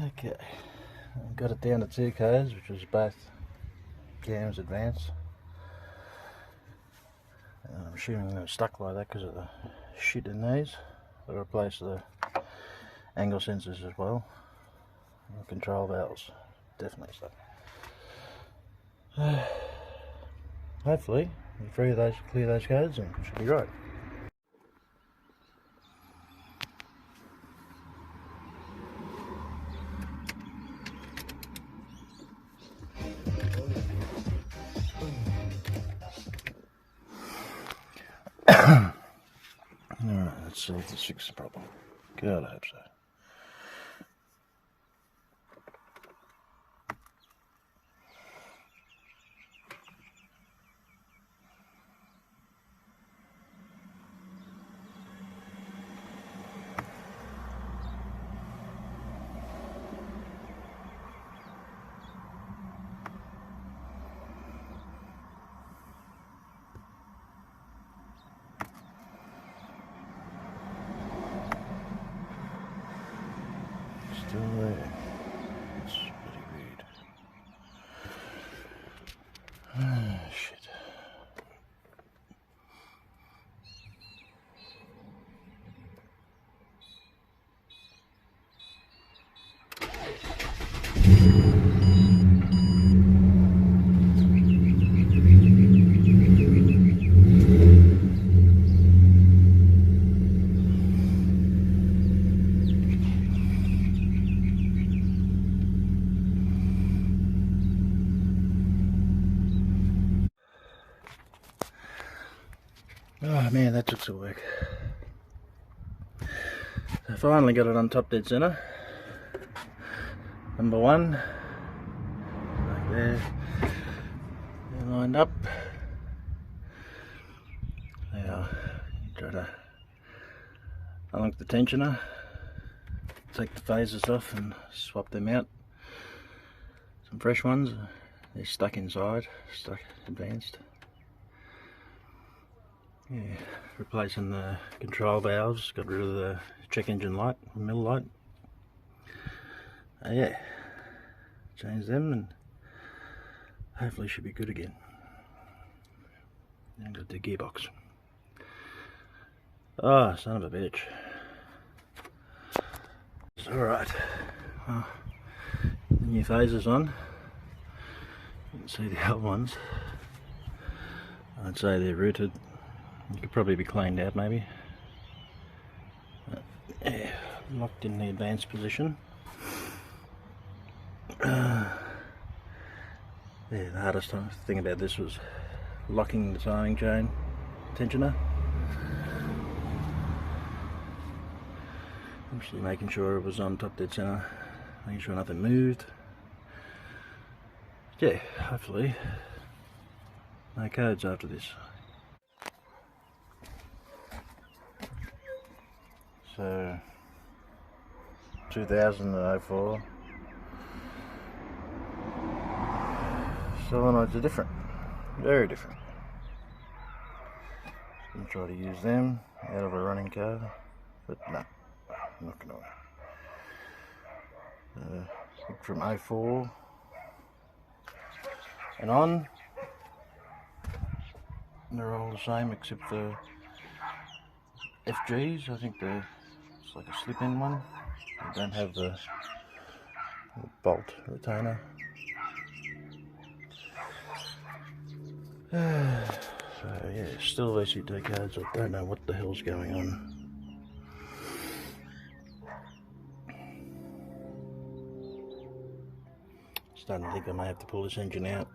Okay, I've got it down to 2 codes, which was both cams advanced. I'm assuming they were stuck like that because of the shit in these. I replaced the angle sensors as well. The control valves definitely stuck. Hopefully, clear those codes and it should be right. Alright, let's see if this fixes the problem. God, I hope so. Still there. It's pretty weird. Ah, shit. Oh man, that took some work. I finally got it on top dead center. Number 1, like there, they're lined up. Now, try to unlock the tensioner, take the phasers off and swap them out. Some fresh ones, they're stuck inside, stuck advanced. Yeah, replacing the control valves, got rid of the check engine light, mill light. Yeah, change them and hopefully should be good again. And got the gearbox. Oh, son of a bitch. It's alright. Well, the new phasers on. You can see the old ones. I'd say they're rooted. You could probably be cleaned out maybe. Yeah, locked in the advanced position. Yeah, the hardest thing about this was locking the timing chain tensioner. Actually making sure it was on top dead center, making sure nothing moved. Yeah, hopefully no codes after this. So 2004 solenoids are different, very different. I'm gonna try to use them out of a running car, but no, I'm not gonna. From 04 and on, they're all the same except for FGs. I think it's like a slip-in one. They don't have the bolt retainer. So yeah, still VCT codes. I don't know what the hell's going on. Starting to think I may have to pull this engine out.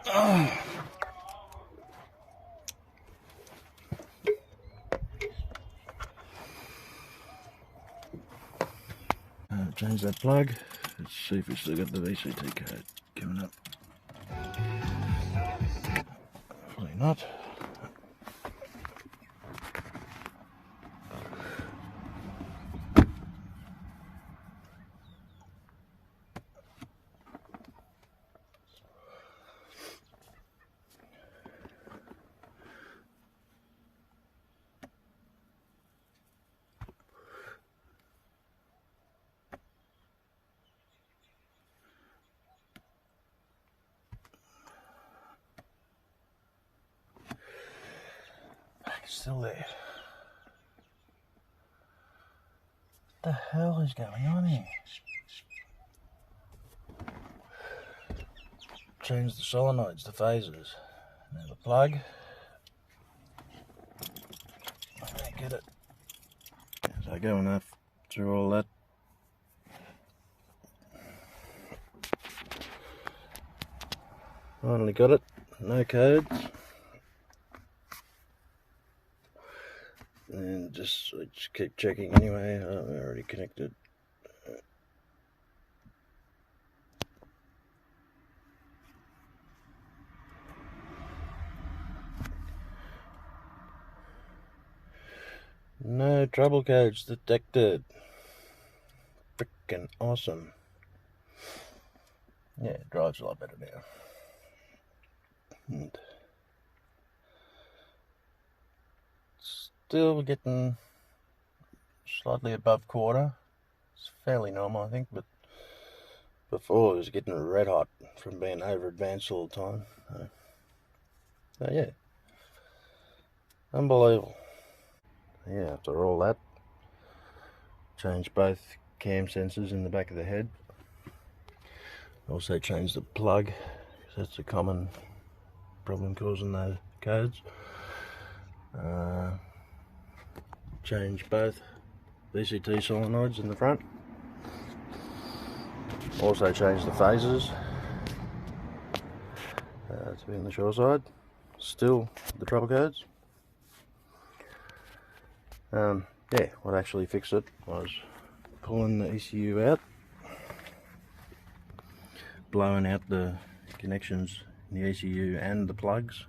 Oh. Change that plug. Let's see if we still got the VCT code coming up. Hopefully not. It's still there. What the hell is going on here? Change the solenoids, the phasers. Now the plug. I don't get it. So going up through all that. Finally got it. No codes. And just keep checking anyway. Oh, I'm already connected. No trouble codes detected. Freaking awesome. Yeah, it drives a lot better now. And still getting slightly above quarter. It's fairly normal, I think, but before it was getting red hot from being over advanced all the time. So yeah, unbelievable. Yeah, after all that, changed both cam sensors in the back of the head. Also changed the plug, because that's a common problem causing those codes. Changed both VCT solenoids in the front. Also changed the phasers to be on the shore side. Still the trouble codes. Yeah, what actually fixed it was pulling the ECU out, blowing out the connections in the ECU and the plugs,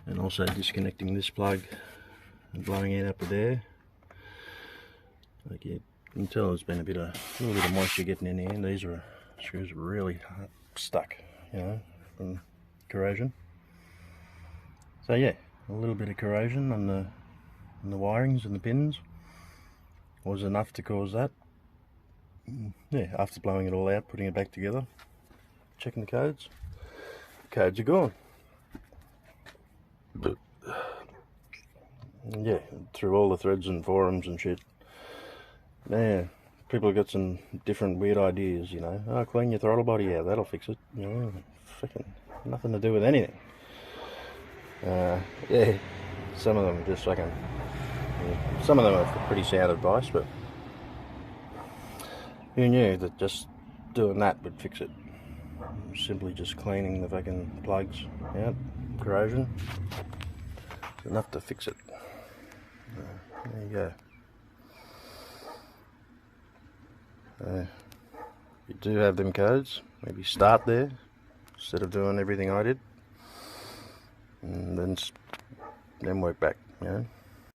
and also disconnecting this plug and blowing it up with air. Like you can tell, there's been a little bit of moisture getting in here, and these screws are really stuck, you know, from corrosion. So yeah, a little bit of corrosion on the wirings and the pins was enough to cause that. Yeah, after blowing it all out, putting it back together, checking the codes are gone. But yeah, through all the threads and forums and shit, man, people have got some different weird ideas, you know. Oh, clean your throttle body out, that'll fix it. You know, freaking nothing to do with anything. Yeah, some of them just fucking, some of them are pretty sound advice, but who knew that just doing that would fix it? Simply just cleaning the fucking plugs out, corrosion, it's enough to fix it. There you go. You do have them codes, maybe start there instead of doing everything I did, and then work back, you know.